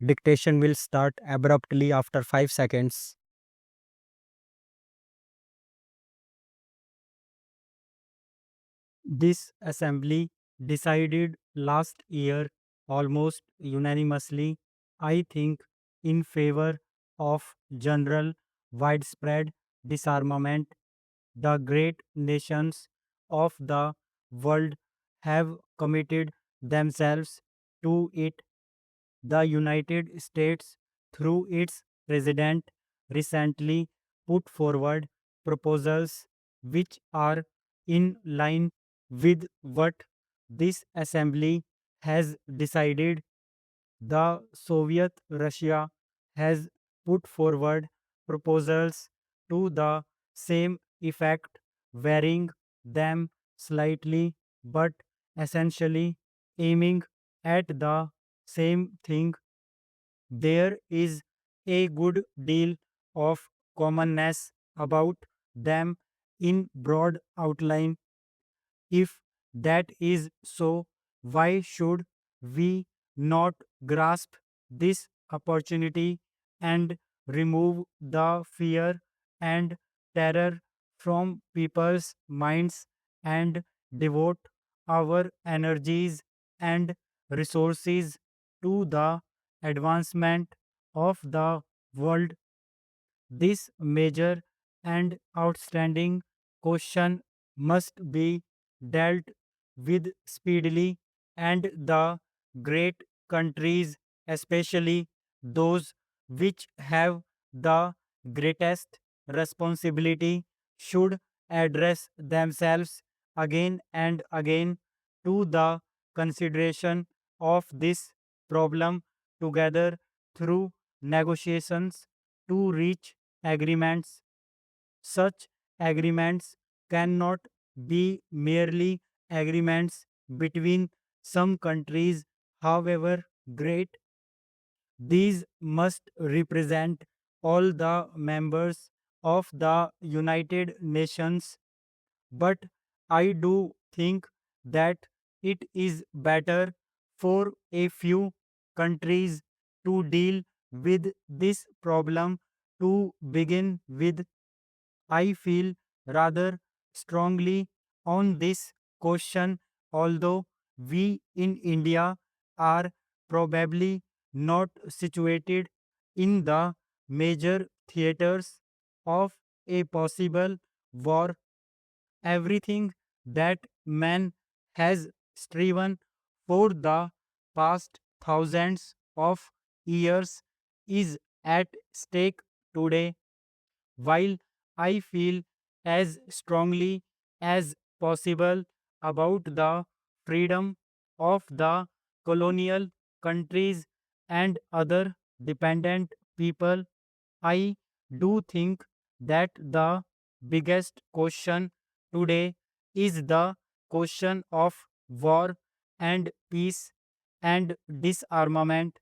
Dictation will start abruptly after 5 seconds. This assembly decided last year almost unanimously, I think, in favor of general widespread disarmament. The great nations of the world have committed themselves to it. The United States, through its president, recently put forward proposals which are in line with what this assembly has decided. The Soviet Russia has put forward proposals to the same effect, varying them slightly but essentially aiming at the same thing. There is a good deal of commonness about them in broad outline. If that is so, why should we not grasp this opportunity and remove the fear and terror from people's minds and devote our energies and resources to the advancement of the world? This major and outstanding question must be dealt with speedily, and the great countries, especially those which have the greatest responsibility, should address themselves again and again to the consideration of this problem together through negotiations to reach agreements. Such agreements cannot be merely agreements between some countries, however great. These must represent all the members of the United Nations. But I do think that it is better for a few countries to deal with this problem to begin with. I feel rather strongly on this question, although we in India are probably not situated in the major theaters of a possible war. Everything that man has striven for the past thousands of years is at stake today. While I feel as strongly as possible about the freedom of the colonial countries and other dependent people, I do think that the biggest question today is the question of war and peace and disarmament.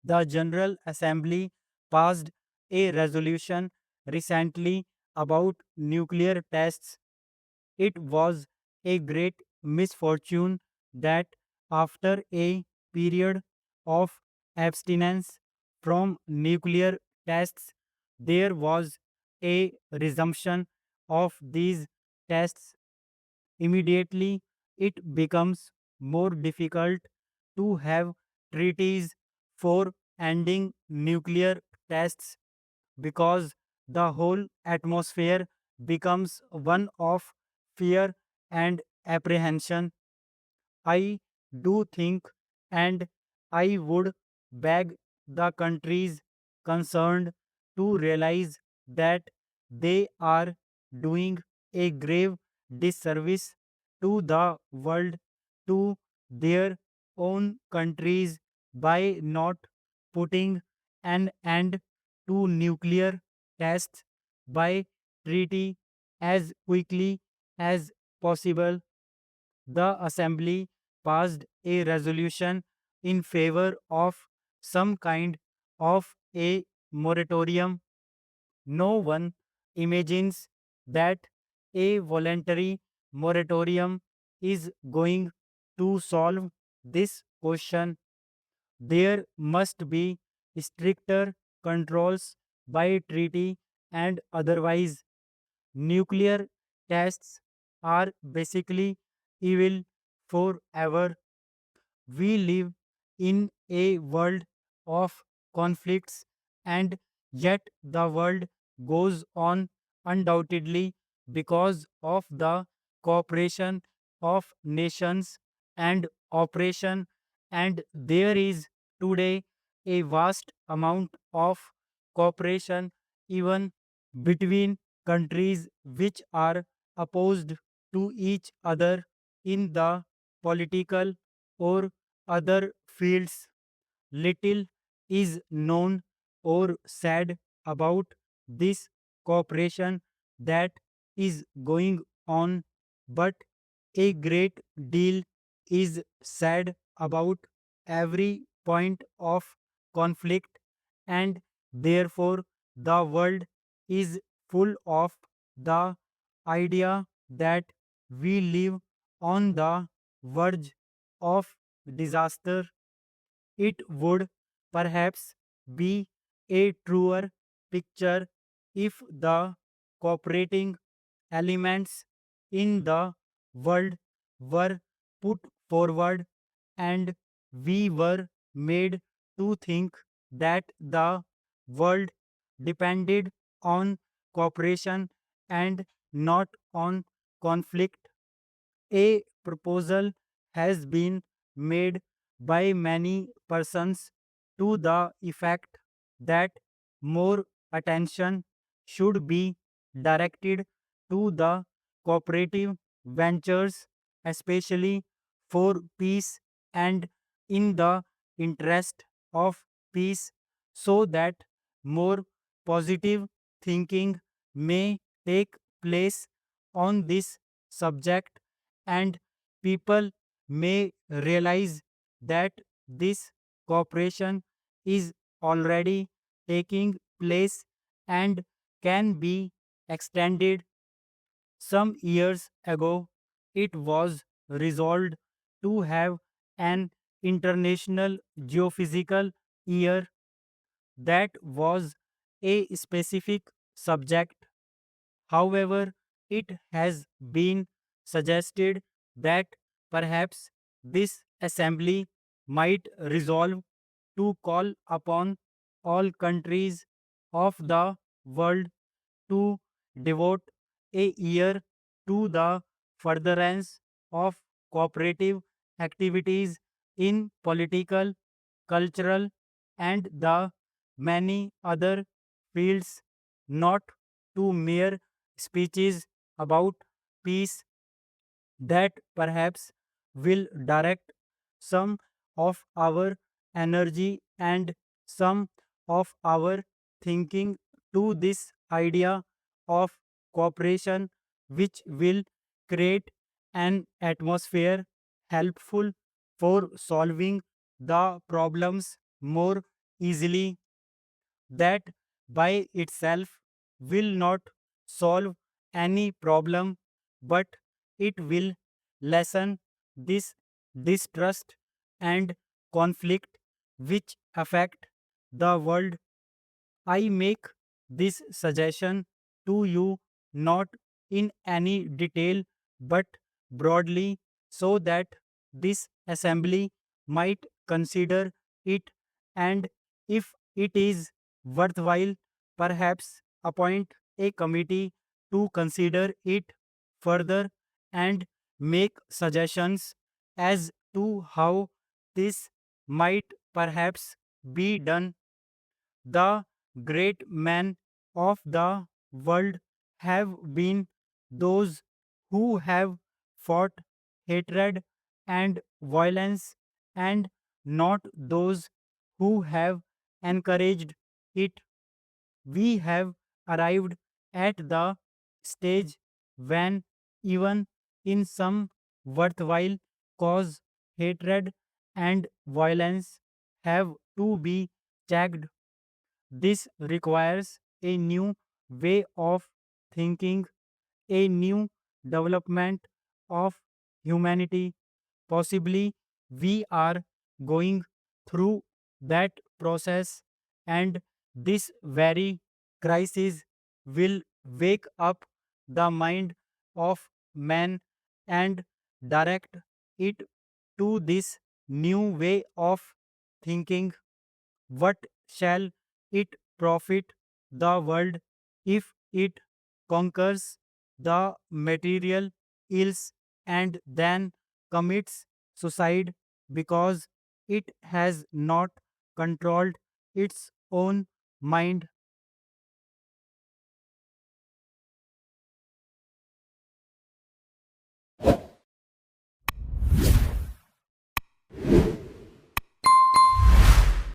The General Assembly passed a resolution recently about nuclear tests. It was a great misfortune that after a period of abstinence from nuclear tests, there was a resumption of these tests. Immediately, it becomes more difficult to have treaties for ending nuclear tests because the whole atmosphere becomes one of fear and apprehension. I do think, and I would beg the countries concerned to realize that they are doing a grave disservice to the world, to their own countries, by not putting an end to nuclear tests by treaty as quickly as possible. The Assembly passed a resolution in favor of some kind of a moratorium. No one imagines that a voluntary moratorium is going to solve this question. there must be stricter controls by treaty and otherwise. Nuclear tests are basically evil forever. We live in a world of conflicts, and yet the world goes on undoubtedly because of the cooperation of nations and operation. And there is today a vast amount of cooperation even between countries which are opposed to each other in the political or other fields. Little is known or said about this cooperation that is going on, but a great deal is said about every point of conflict, and therefore the world is full of the idea that we live on the verge of disaster. It would perhaps be a truer picture if the cooperating elements in the world were put forward and we were made to think that the world depended on cooperation and not on conflict. A proposal has been made by many persons to the effect that more attention should be directed to the cooperative ventures, especially for peace and in the interest of peace, so that more positive thinking may take place on this subject and people may realize that this cooperation is already taking place and can be extended. Some years ago, it was resolved to have an international geophysical year that was a specific subject. However, it has been suggested that perhaps this assembly might resolve to call upon all countries of the world to devote a year to the furtherance of cooperative activities in political, cultural, and the many other fields, not to mere speeches about peace that perhaps will direct some of our energy and some of our thinking to this idea of cooperation, which will create an atmosphere helpful for solving the problems more easily. That by itself will not solve any problem, but it will lessen this distrust and conflict which affect the world. I make this suggestion to you not in any detail but broadly, so that this assembly might consider it, and if it is worthwhile, perhaps appoint a committee to consider it further and make suggestions as to how this might perhaps be done. The great men of the world have been those who have fought hatred and violence, and not those who have encouraged it. We have arrived at the stage when, even in some worthwhile cause, hatred and violence have to be checked. This requires a new way of thinking, a new development of humanity. Possibly, we are going through that process, and this very crisis will wake up the mind of man and direct it to this new way of thinking. What shall it profit the world if it conquers the material ills and then commits suicide because it has not controlled its own mind?